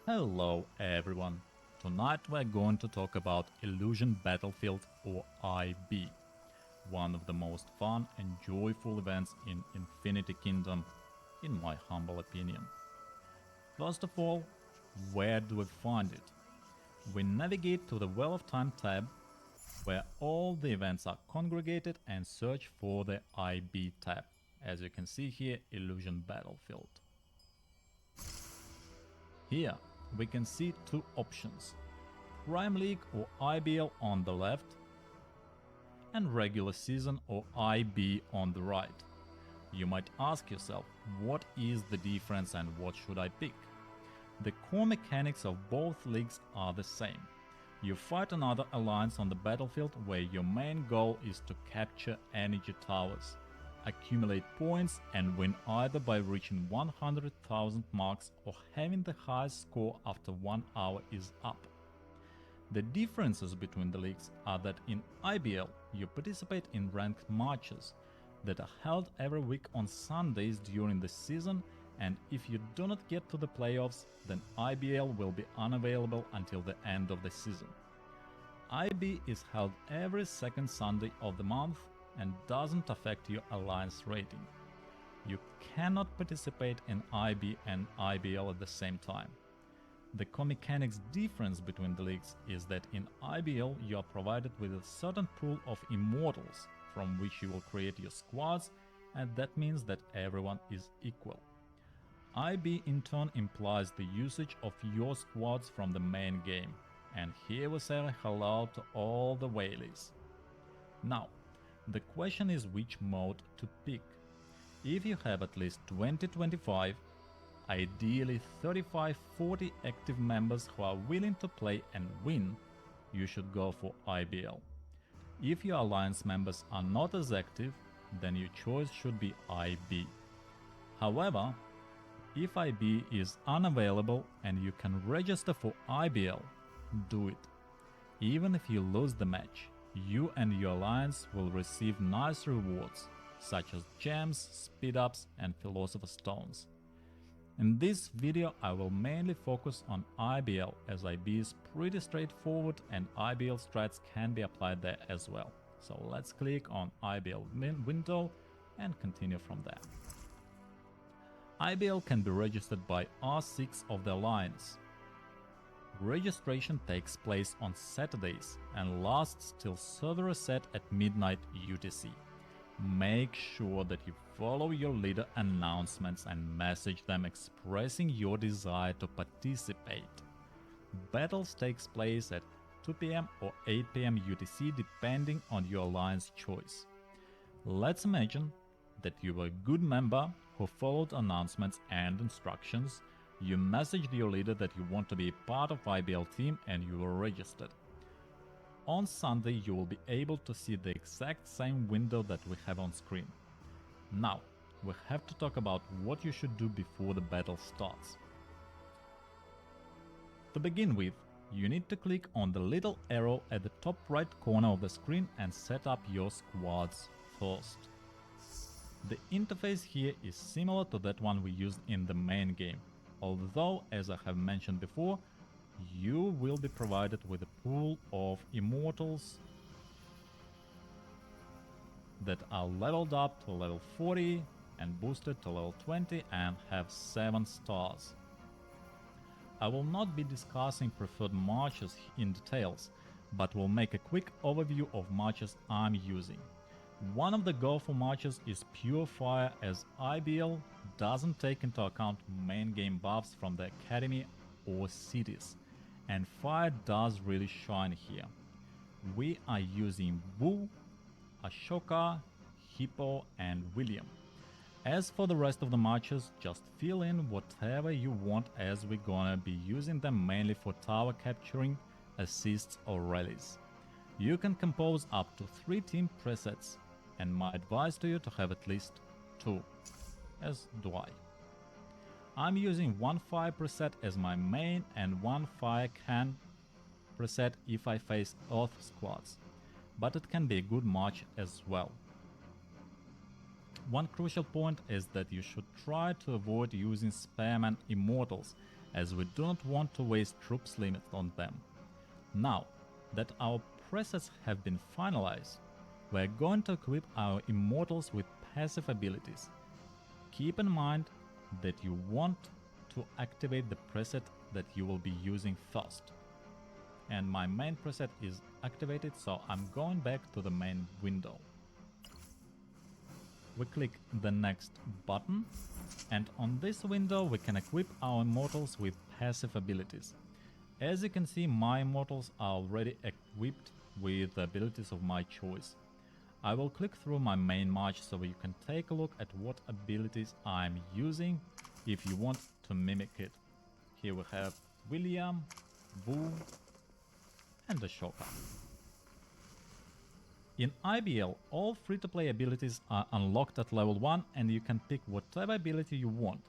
Hello everyone! Tonight we're going to talk about Illusion Battlefield or IB, one of the most fun and joyful events in Infinity Kingdom, in my humble opinion. First of all, where do we find it? We navigate to the Well of Time tab, where all the events are congregated, and search for the IB tab. As you can see here, Illusion Battlefield. Here we can see two options, Prime League or IBL on the left and regular season or IB on the right. You might ask yourself, what is the difference and what should I pick? The core mechanics of both leagues are the same. You fight another alliance on the battlefield where your main goal is to capture energy towers, accumulate points and win either by reaching 100,000 marks or having the highest score after 1 hour is up. The differences between the leagues are that in IBL you participate in ranked matches that are held every week on Sundays during the season, and if you do not get to the playoffs, then IBL will be unavailable until the end of the season. IB is held every second Sunday of the month and doesn't affect your alliance rating. You cannot participate in IB and IBL at the same time. The core mechanics difference between the leagues is that in IBL you are provided with a certain pool of immortals from which you will create your squads, and that means that everyone is equal. IB in turn implies the usage of your squads from the main game, and here we say hello to all the whaleys. Now, the question is which mode to pick. If you have at least 20-25, ideally 35-40 active members who are willing to play and win, you should go for IBL. If your alliance members are not as active, then your choice should be IB. However, if IB is unavailable and you can register for IBL, do it. Even if you lose the match, you and your alliance will receive nice rewards, such as gems, speed-ups and philosopher's stones. In this video I will mainly focus on IBL, as IB is pretty straightforward and IBL strats can be applied there as well. So let's click on IBL window and continue from there. IBL can be registered by R6 of the alliance. Registration takes place on Saturdays and lasts till server reset at midnight UTC. Make sure that you follow your leader announcements and message them expressing your desire to participate. Battles takes place at 2 PM or 8 PM UTC depending on your alliance choice. Let's imagine that you were a good member who followed announcements and instructions. You messaged your leader that you want to be part of IBL team and you were registered. On Sunday you will be able to see the exact same window that we have on screen. Now, we have to talk about what you should do before the battle starts. To begin with, you need to click on the little arrow at the top right corner of the screen and set up your squads first. The interface here is similar to that one we used in the main game, although, as I have mentioned before, you will be provided with a pool of immortals that are leveled up to level 40 and boosted to level 20 and have 7 stars. I will not be discussing preferred matches in details, but will make a quick overview of matches I'm using. One of the go-for matches is Pure Fire, as IBL doesn't take into account main game buffs from the academy or cities, and fire does really shine here. We are using Wu, Ashoka, Hippo and William. As for the rest of the matches, just fill in whatever you want, as we're gonna be using them mainly for tower capturing, assists or rallies. You can compose up to 3 team presets, and my advice to you to have at least 2, as do I. I'm using one fire preset as my main and one fire can preset if I face earth squads, but it can be a good match as well. One crucial point is that you should try to avoid using spam and immortals, as we do not want to waste troops limit on them. Now that our presets have been finalized, we're going to equip our immortals with passive abilities. Keep in mind that you want to activate the preset that you will be using first. And my main preset is activated, so I'm going back to the main window. We click the next button, and on this window we can equip our immortals with passive abilities. As you can see, my immortals are already equipped with the abilities of my choice. I will click through my main march so you can take a look at what abilities I'm using if you want to mimic it. Here we have William, Boo, and Ashoka. In IBL, all free-to-play abilities are unlocked at level 1 and you can pick whatever ability you want.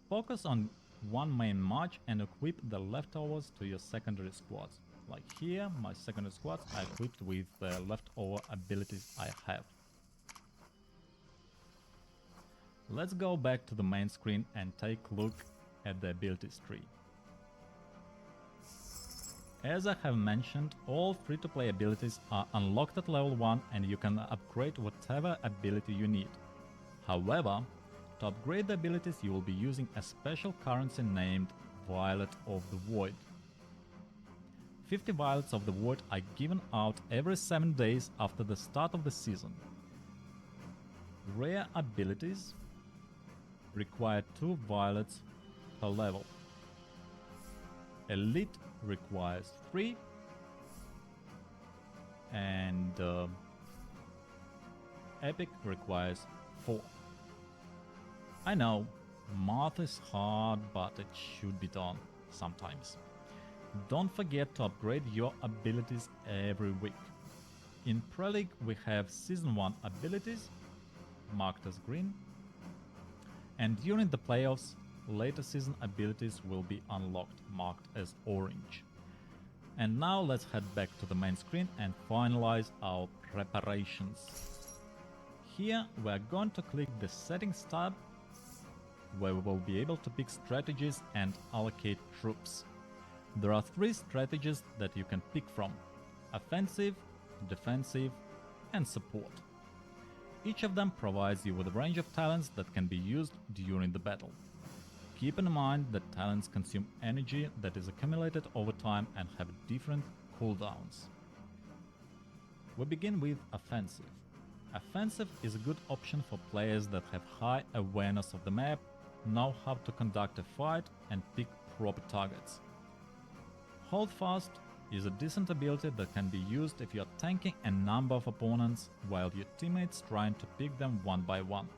Focus on one main march and equip the leftovers to your secondary squads. Like here, my secondary squads are equipped with the leftover abilities I have. Let's go back to the main screen and take a look at the abilities tree. As I have mentioned, all free-to-play abilities are unlocked at level 1 and you can upgrade whatever ability you need. However, to upgrade the abilities you will be using a special currency named Violet of the Void. 50 Violets of the Void are given out every 7 days after the start of the season. Rare abilities require 2 Violets per level. Elite requires 3 and Epic requires 4. I know, math is hard, but it should be done sometimes. Don't forget to upgrade your abilities every week. In Pro League we have Season 1 abilities, marked as green, and during the playoffs later season abilities will be unlocked, marked as orange. And now let's head back to the main screen and finalize our preparations. Here we are going to click the settings tab, where we will be able to pick strategies and allocate troops. There are 3 strategies that you can pick from: offensive, defensive, and support. Each of them provides you with a range of talents that can be used during the battle. Keep in mind that talents consume energy that is accumulated over time and have different cooldowns. We begin with offensive. Offensive is a good option for players that have high awareness of the map, know how to conduct a fight, and pick proper targets. Hold Fast is a decent ability that can be used if you are tanking a number of opponents while your teammates trying to pick them one by one.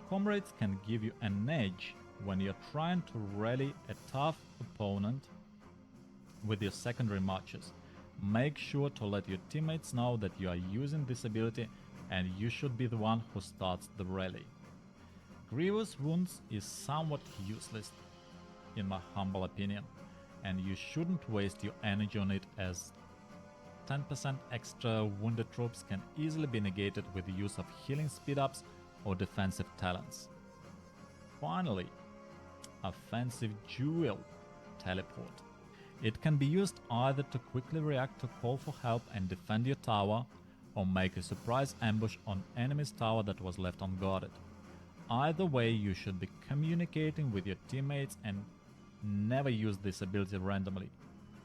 Comrades can give you an edge when you're trying to rally a tough opponent with your secondary marches. Make sure to let your teammates know that you are using this ability and you should be the one who starts the rally. Grievous Wounds is somewhat useless in my humble opinion, and you shouldn't waste your energy on it, as 10% extra wounded troops can easily be negated with the use of healing speed-ups or defensive talents. Finally, offensive duel teleport. It can be used either to quickly react to call for help and defend your tower, or make a surprise ambush on enemy's tower that was left unguarded. Either way, you should be communicating with your teammates and never use this ability randomly,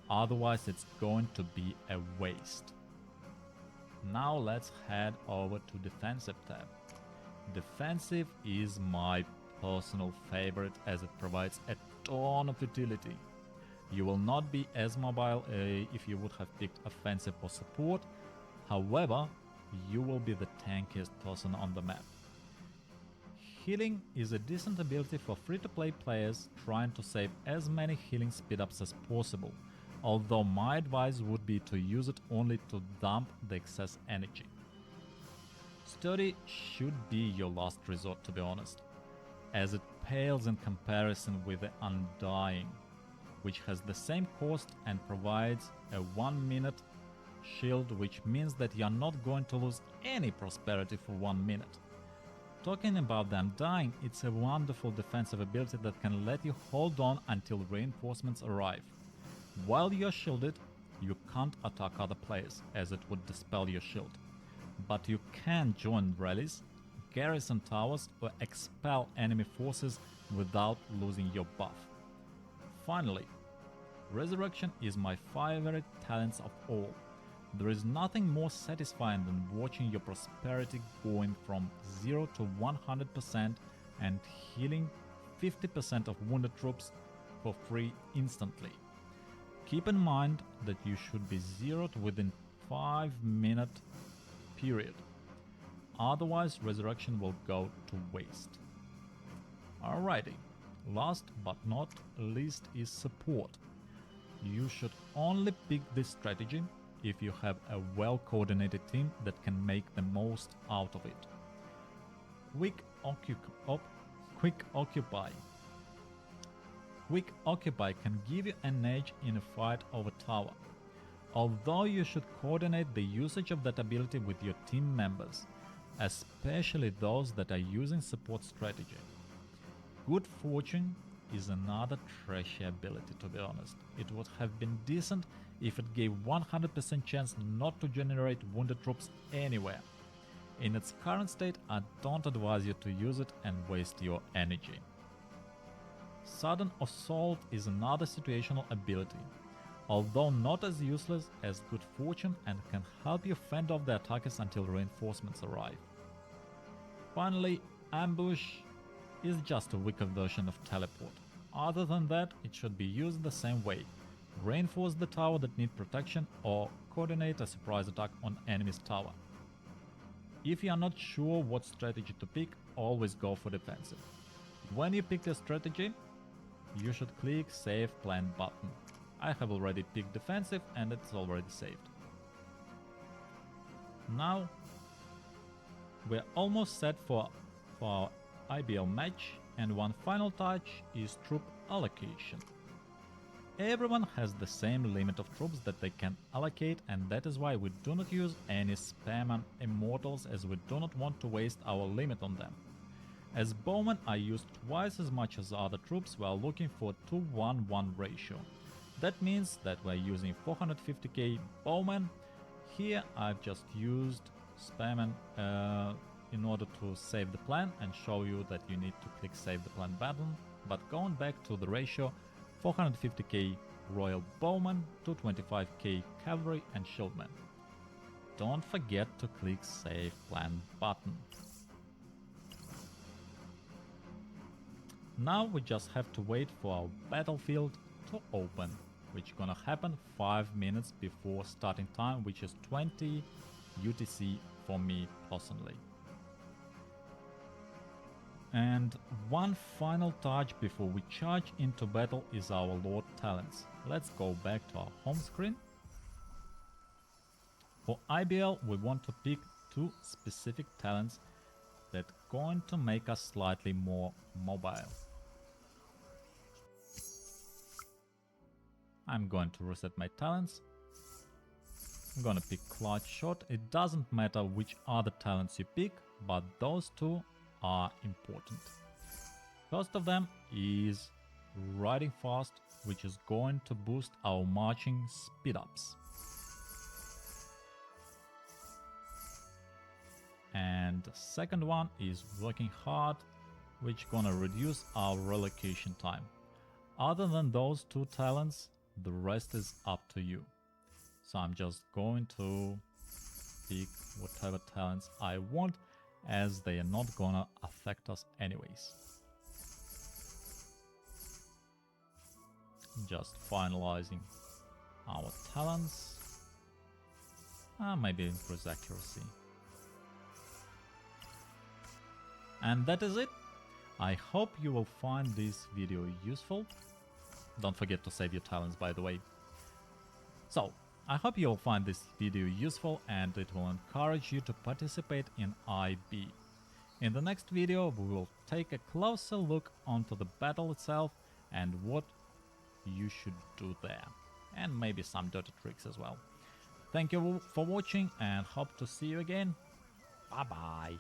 otherwise it's going to be a waste. Now let's head over to defensive tab. Defensive is my personal favorite as it provides a ton of utility. You will not be as mobile if you would have picked offensive or support, however, you will be the tankiest person on the map. Healing is a decent ability for free-to-play players trying to save as many healing speed-ups as possible, although my advice would be to use it only to dump the excess energy. Sturdy should be your last resort, to be honest, as it pales in comparison with the Undying, which has the same cost and provides a 1-minute shield, which means that you're not going to lose any prosperity for 1 minute. Talking about the Undying, it's a wonderful defensive ability that can let you hold on until reinforcements arrive. While you're shielded, you can't attack other players, as it would dispel your shield. But you can join rallies, garrison towers, or expel enemy forces without losing your buff. Finally, Resurrection is my favorite talent of all. There is nothing more satisfying than watching your prosperity going from 0 to 100% and healing 50% of wounded troops for free instantly. Keep in mind that you should be zeroed within 5-minute period. Otherwise, Resurrection will go to waste. Alrighty, last but not least is support. You should only pick this strategy if you have a well-coordinated team that can make the most out of it. Quick Occupy. Quick Occupy can give you an edge in a fight over tower, although you should coordinate the usage of that ability with your team members, especially those that are using support strategy. Good Fortune is another trashy ability, to be honest. It would have been decent if it gave 100% chance not to generate wounded troops anywhere. In its current state, I don't advise you to use it and waste your energy. Sudden Assault is another situational ability, although not as useless as Good Fortune, and can help you fend off the attackers until reinforcements arrive. Finally, Ambush is just a weaker version of Teleport. Other than that, it should be used the same way. Reinforce the tower that need protection or coordinate a surprise attack on enemy's tower. If you are not sure what strategy to pick, always go for defensive. When you pick a strategy, you should click Save Plan button. I have already picked defensive and it's already saved. Now we're almost set for our IBL match, and one final touch is troop allocation. Everyone has the same limit of troops that they can allocate, and that is why we do not use any spam and immortals, as we do not want to waste our limit on them. As bowmen, I use twice as much as other troops while looking for 2-1-1 ratio. That means that we're using 450k bowmen. Here I've just used spam in order to save the plan and show you that you need to click Save the Plan button. But going back to the ratio, 450k Royal Bowmen to 25k Cavalry and Shieldmen. Don't forget to click Save Plan button. Now we just have to wait for our battlefield to open, which gonna happen 5 minutes before starting time, which is 20 UTC for me personally. And one final touch before we charge into battle is our Lord talents. Let's go back to our home screen. For IBL, we want to pick 2 specific talents that are going to make us slightly more mobile. I'm going to reset my talents. I'm gonna pick Clutch Shot. It doesn't matter which other talents you pick, but those 2 are important. First of them is Riding Fast, which is going to boost our marching speed ups. And the second one is Working Hard, which gonna reduce our relocation time. Other than those 2 talents, the rest is up to you. So I'm just going to pick whatever talents I want, as they are not gonna affect us anyways. Just finalizing our talents. Maybe increase accuracy. And that is it. I hope you will find this video useful. Don't forget to save your talents, by the way. So, I hope you will find this video useful and it will encourage you to participate in IB. In the next video, we will take a closer look onto the battle itself and what you should do there. And maybe some dirty tricks as well. Thank you for watching and hope to see you again. Bye bye.